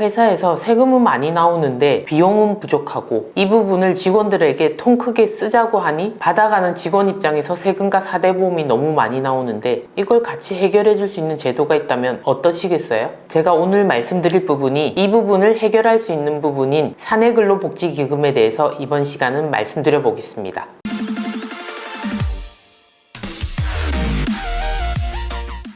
회사에서 세금은 많이 나오는데 비용은 부족하고 이 부분을 직원들에게 통 크게 쓰자고 하니 받아가는 직원 입장에서 세금과 사대보험이 너무 많이 나오는데 이걸 같이 해결해 줄 수 있는 제도가 있다면 어떠시겠어요? 제가 오늘 말씀드릴 부분이 이 부분을 해결할 수 있는 부분인 사내근로복지기금에 대해서 이번 시간은 말씀드려 보겠습니다.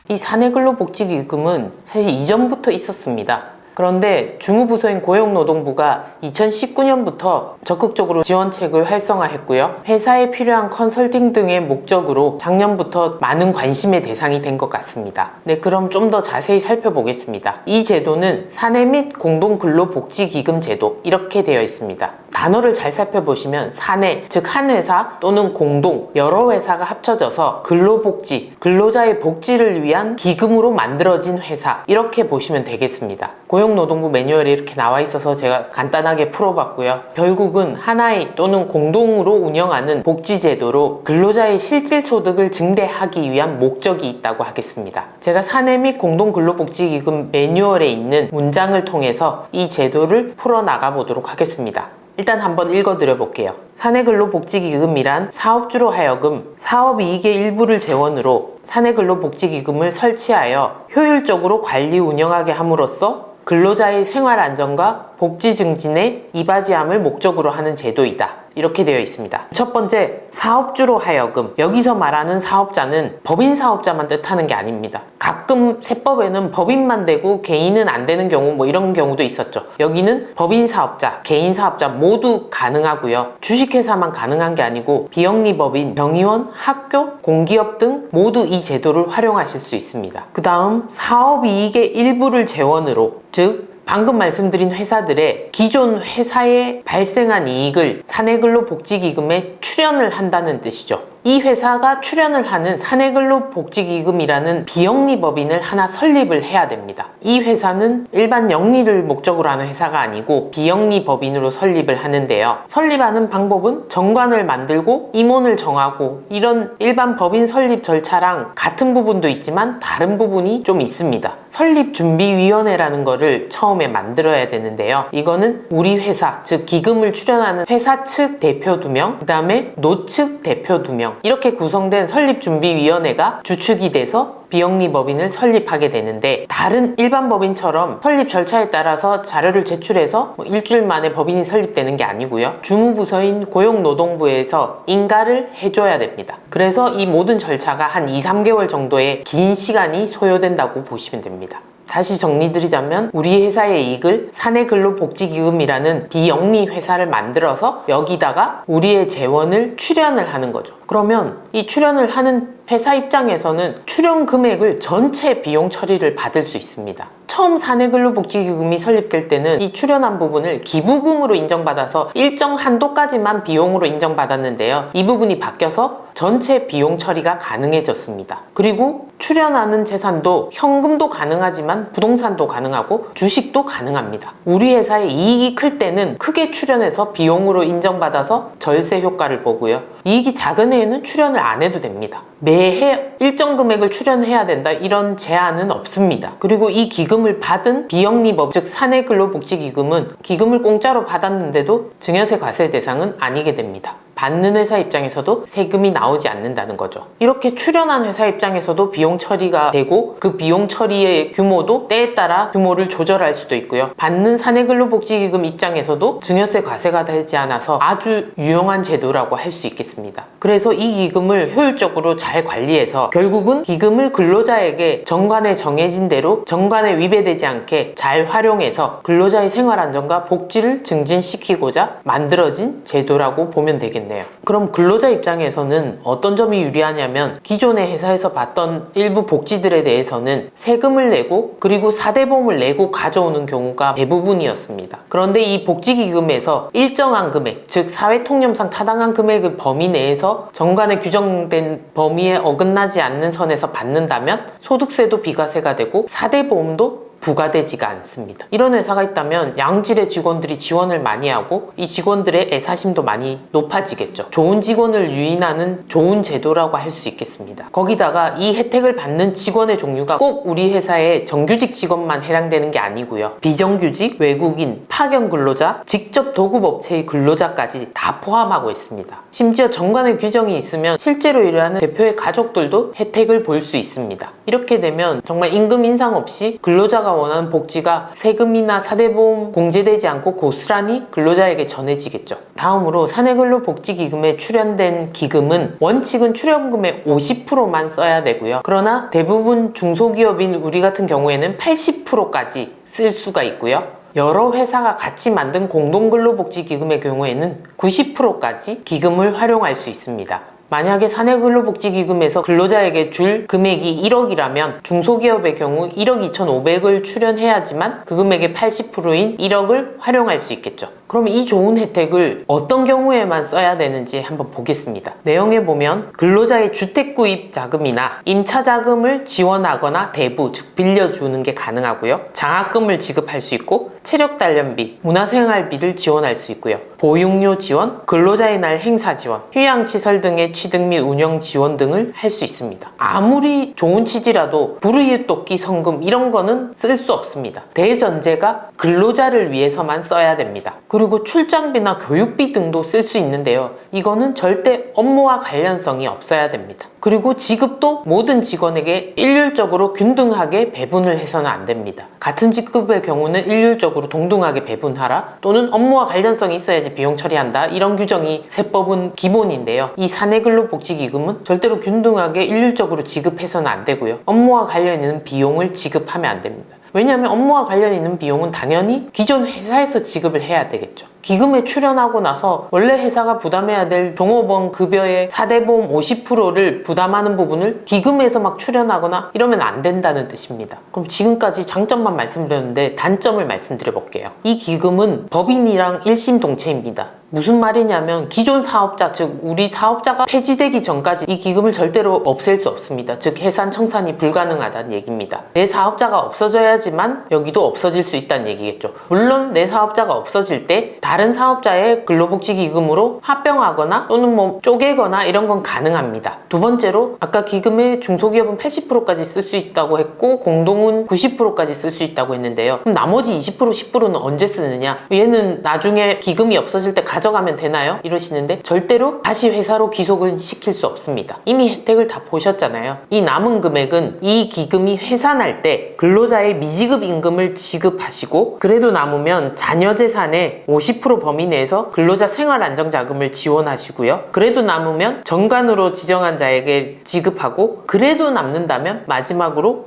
이 사내근로복지기금은 사실 이전부터 있었습니다. 그런데 주무부서인 고용노동부가 2019년부터 적극적으로 지원책을 활성화했고요. 회사에 필요한 컨설팅 등의 목적으로 작년부터 많은 관심의 대상이 된 것 같습니다. 네, 그럼 좀 더 자세히 살펴보겠습니다. 이 제도는 사내 및 공동근로복지기금 제도 이렇게 되어 있습니다. 단어를 잘 살펴보시면 사내, 즉 한 회사 또는 공동, 여러 회사가 합쳐져서 근로복지, 근로자의 복지를 위한 기금으로 만들어진 회사 이렇게 보시면 되겠습니다. 고용노동부 매뉴얼에 이렇게 나와 있어서 제가 간단하게 풀어봤고요. 결국은 하나의 또는 공동으로 운영하는 복지제도로 근로자의 실질 소득을 증대하기 위한 목적이 있다고 하겠습니다. 제가 사내 및 공동근로복지기금 매뉴얼에 있는 문장을 통해서 이 제도를 풀어나가 보도록 하겠습니다. 일단 한번 읽어드려 볼게요. 사내근로복지기금이란 사업주로 하여금 사업이익의 일부를 재원으로 사내근로복지기금을 설치하여 효율적으로 관리 운영하게 함으로써 근로자의 생활 안정과 복지 증진에 이바지함을 목적으로 하는 제도이다. 이렇게 되어 있습니다. 첫 번째, 사업주로 하여금. 여기서 말하는 사업자는 법인 사업자만 뜻하는 게 아닙니다. 가끔 세법에는 법인만 되고 개인은 안 되는 경우 뭐 이런 경우도 있었죠. 여기는 법인 사업자, 개인 사업자 모두 가능하고요. 주식회사만 가능한 게 아니고 비영리법인, 병의원, 학교, 공기업 등 모두 이 제도를 활용하실 수 있습니다. 그 다음 사업이익의 일부를 재원으로, 즉 방금 말씀드린 회사들의 기존 회사에 발생한 이익을 사내근로복지기금에 출연을 한다는 뜻이죠. 이 회사가 출연을 하는 사내근로복지기금이라는 비영리법인을 하나 설립을 해야 됩니다. 이 회사는 일반 영리를 목적으로 하는 회사가 아니고 비영리법인으로 설립을 하는데요. 설립하는 방법은 정관을 만들고 임원을 정하고 이런 일반 법인 설립 절차랑 같은 부분도 있지만 다른 부분이 좀 있습니다. 설립준비위원회라는 거를 처음에 만들어야 되는데요. 이거는 우리 회사, 즉 기금을 출연하는 회사 측 대표 2명, 그 다음에 노측 대표 2명 이렇게 구성된 설립준비위원회가 주축이 돼서 비영리법인을 설립하게 되는데, 다른 일반 법인처럼 설립 절차에 따라서 자료를 제출해서 일주일 만에 법인이 설립되는 게 아니고요. 주무부서인 고용노동부에서 인가를 해줘야 됩니다. 그래서 이 모든 절차가 한 2-3개월 정도의 긴 시간이 소요된다고 보시면 됩니다. 다시 정리드리자면 우리 회사의 이익을 사내근로복지기금이라는 비영리 회사를 만들어서 여기다가 우리의 재원을 출연을 하는 거죠. 그러면 이 출연을 하는 회사 입장에서는 출연 금액을 전체 비용 처리를 받을 수 있습니다. 처음 사내근로복지기금이 설립될 때는 이 출연한 부분을 기부금으로 인정받아서 일정 한도까지만 비용으로 인정받았는데요. 이 부분이 바뀌어서 전체 비용 처리가 가능해졌습니다. 그리고 출연하는 재산도 현금도 가능하지만 부동산도 가능하고 주식도 가능합니다. 우리 회사의 이익이 클 때는 크게 출연해서 비용으로 인정받아서 절세 효과를 보고요. 이익이 작은 해에는 출연을 안 해도 됩니다. 매해 일정 금액을 출연해야 된다 이런 제한은 없습니다. 그리고 이 기금을 받은 비영리법, 즉 사내근로복지기금은 기금을 공짜로 받았는데도 증여세 과세 대상은 아니게 됩니다. 받는 회사 입장에서도 세금이 나오지 않는다는 거죠. 이렇게 출연한 회사 입장에서도 비용 처리가 되고 그 비용 처리의 규모도 때에 따라 규모를 조절할 수도 있고요. 받는 사내근로복지기금 입장에서도 증여세 과세가 되지 않아서 아주 유용한 제도라고 할 수 있겠습니다. 그래서 이 기금을 효율적으로 잘 관리해서 결국은 기금을 근로자에게 정관에 정해진 대로 정관에 위배되지 않게 잘 활용해서 근로자의 생활 안정과 복지를 증진시키고자 만들어진 제도라고 보면 되겠네요. 그럼 근로자 입장에서는 어떤 점이 유리하냐면 기존의 회사에서 받던 일부 복지들에 대해서는 세금을 내고 그리고 사대보험을 내고 가져오는 경우가 대부분이었습니다. 그런데 이 복지기금에서 일정한 금액, 즉 사회통념상 타당한 금액의 범위 내에서 정관에 규정된 범위에 어긋나지 않는 선에서 받는다면 소득세도 비과세가 되고 사대보험도 부과되지가 않습니다. 이런 회사가 있다면 양질의 직원들이 지원을 많이 하고 이 직원들의 애사심도 많이 높아지겠죠. 좋은 직원을 유인하는 좋은 제도라고 할 수 있겠습니다. 거기다가 이 혜택을 받는 직원의 종류가 꼭 우리 회사의 정규직 직원만 해당되는 게 아니고요. 비정규직, 외국인, 파견 근로자, 직접 도급업체의 근로자까지 다 포함하고 있습니다. 심지어 정관의 규정이 있으면 실제로 일하는 대표의 가족들도 혜택을 볼 수 있습니다. 이렇게 되면 정말 임금 인상 없이 근로자가 원하는 복지가 세금이나 사대보험 공제되지 않고 고스란히 근로자에게 전해지겠죠. 다음으로 사내근로복지기금에 출연된 기금은 원칙은 출연금의 50%만 써야 되고요. 그러나 대부분 중소기업인 우리 같은 경우에는 80%까지 쓸 수가 있고요. 여러 회사가 같이 만든 공동근로복지기금의 경우에는 90%까지 기금을 활용할 수 있습니다. 만약에 사내근로복지기금에서 근로자에게 줄 금액이 1억이라면 중소기업의 경우 1억 2,500을 출연해야지만 그 금액의 80%인 1억을 활용할 수 있겠죠. 그럼 이 좋은 혜택을 어떤 경우에만 써야 되는지 한번 보겠습니다. 내용에 보면 근로자의 주택구입 자금이나 임차 자금을 지원하거나 대부, 즉 빌려주는 게 가능하고요. 장학금을 지급할 수 있고 체력단련비, 문화생활비를 지원할 수 있고요. 보육료 지원, 근로자의 날 행사 지원, 휴양시설 등의 취득 및 운영 지원 등을 할 수 있습니다. 아무리 좋은 취지라도 불우이웃 돕기 성금 이런 거는 쓸 수 없습니다. 대전제가 근로자를 위해서만 써야 됩니다. 그리고 출장비나 교육비 등도 쓸 수 있는데요. 이거는 절대 업무와 관련성이 없어야 됩니다. 그리고 지급도 모든 직원에게 일률적으로 균등하게 배분을 해서는 안 됩니다. 같은 직급의 경우는 일률적으로 동등하게 배분하라, 또는 업무와 관련성이 있어야지 비용 처리한다, 이런 규정이 세법은 기본인데요. 이 사내근로복지기금은 절대로 균등하게 일률적으로 지급해서는 안 되고요. 업무와 관련 있는 비용을 지급하면 안 됩니다. 왜냐하면 업무와 관련 있는 비용은 당연히 기존 회사에서 지급을 해야 되겠죠. 기금에 출연하고 나서 원래 회사가 부담해야 될 종업원 급여의 사대보험 50%를 부담하는 부분을 기금에서 막 출연하거나 이러면 안 된다는 뜻입니다. 그럼 지금까지 장점만 말씀드렸는데 단점을 말씀드려 볼게요. 이 기금은 법인이랑 일심동체입니다. 무슨 말이냐면 기존 사업자, 즉 우리 사업자가 폐지되기 전까지 이 기금을 절대로 없앨 수 없습니다. 즉 해산 청산이 불가능하다는 얘기입니다. 내 사업자가 없어져야지만 여기도 없어질 수 있다는 얘기겠죠. 물론 내 사업자가 없어질 때 다른 사업자의 근로복지기금으로 합병하거나 또는 뭐 쪼개거나 이런 건 가능합니다. 두 번째로 아까 기금의 중소기업은 80%까지 쓸 수 있다고 했고 공동은 90%까지 쓸 수 있다고 했는데요. 그럼 나머지 20%, 10%는 언제 쓰느냐? 얘는 나중에 기금이 없어질 때 가져가면 되나요? 이러시는데 절대로 다시 회사로 귀속은 시킬 수 없습니다. 이미 혜택을 다 보셨잖아요. 이 남은 금액은 이 기금이 해산할 때 근로자의 미지급 임금을 지급하시고 그래도 남으면 자녀 재산의 50% 범위 내에서 근로자 생활안정자금을 지원하시고요. 그래도 남으면 정관으로 지정한 자에게 지급하고 그래도 남는다면 마지막으로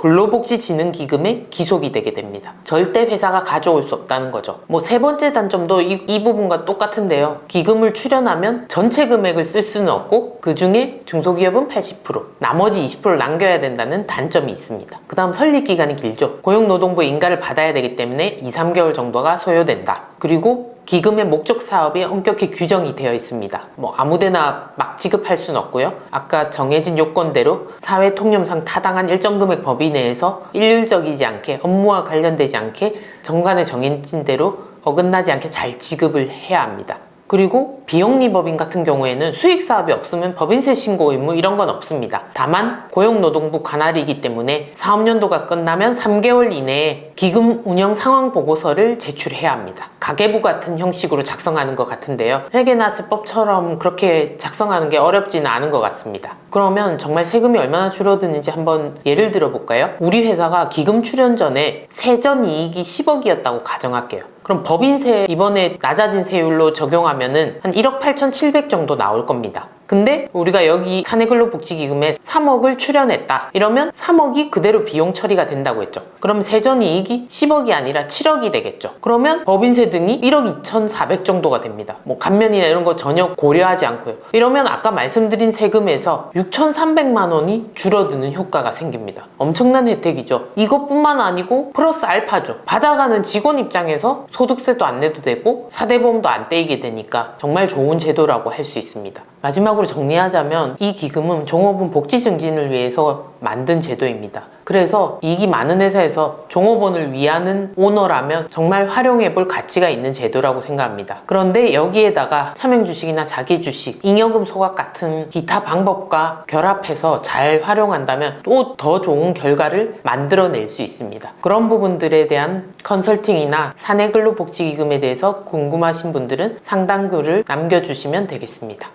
근로복지진흥기금에 기속이 되게 됩니다. 절대 회사가 가져올 수 없다는 거죠. 뭐 세 번째 단점도 이 부분과 똑같은데요. 기금을 출연하면 전체 금액을 쓸 수는 없고 그 중에 중소기업은 80%, 나머지 20%를 남겨야 된다는 단점이 있습니다. 그 다음 설립기간이 길죠. 고용노동부의 인가를 받아야 되기 때문에 2, 3개월 정도가 소요된다. 그리고 기금의 목적 사업이 엄격히 규정이 되어 있습니다. 뭐 아무데나 막 지급할 수는 없고요. 아까 정해진 요건대로 사회 통념상 타당한 일정 금액 범위 내에서 일률적이지 않게 업무와 관련되지 않게 정관에 정해진 대로 어긋나지 않게 잘 지급을 해야 합니다. 그리고 비영리법인 같은 경우에는 수익사업이 없으면 법인세 신고 의무 이런 건 없습니다. 다만 고용노동부 관할이기 때문에 사업연도가 끝나면 3개월 이내에 기금 운영 상황 보고서를 제출해야 합니다. 가계부 같은 형식으로 작성하는 것 같은데요. 회계나 세법처럼 그렇게 작성하는 게 어렵지는 않은 것 같습니다. 그러면 정말 세금이 얼마나 줄어드는지 한번 예를 들어 볼까요? 우리 회사가 기금 출연 전에 세전 이익이 10억이었다고 가정할게요. 그럼 법인세 이번에 낮아진 세율로 적용하면은 한 1억 8,700 정도 나올 겁니다. 근데 우리가 여기 사내근로복지기금에 3억을 출연했다. 이러면 3억이 그대로 비용 처리가 된다고 했죠. 그럼 세전이익이 10억이 아니라 7억이 되겠죠. 그러면 법인세 등이 1억 2,400 정도가 됩니다. 뭐 감면이나 이런 거 전혀 고려하지 않고요. 이러면 아까 말씀드린 세금에서 6,300만 원이 줄어드는 효과가 생깁니다. 엄청난 혜택이죠. 이것뿐만 아니고 플러스 알파죠. 받아가는 직원 입장에서 소득세도 안 내도 되고 사대보험도 안 떼이게 되니까 정말 좋은 제도라고 할 수 있습니다. 마지막으로 정리하자면 이 기금은 종업원 복지 증진을 위해서 만든 제도입니다. 그래서 이익이 많은 회사에서 종업원을 위하는 오너라면 정말 활용해 볼 가치가 있는 제도라고 생각합니다. 그런데 여기에다가 차명주식이나 자기주식, 잉여금 소각 같은 기타 방법과 결합해서 잘 활용한다면 또 더 좋은 결과를 만들어낼 수 있습니다. 그런 부분들에 대한 컨설팅이나 사내근로복지기금에 대해서 궁금하신 분들은 상담글을 남겨주시면 되겠습니다.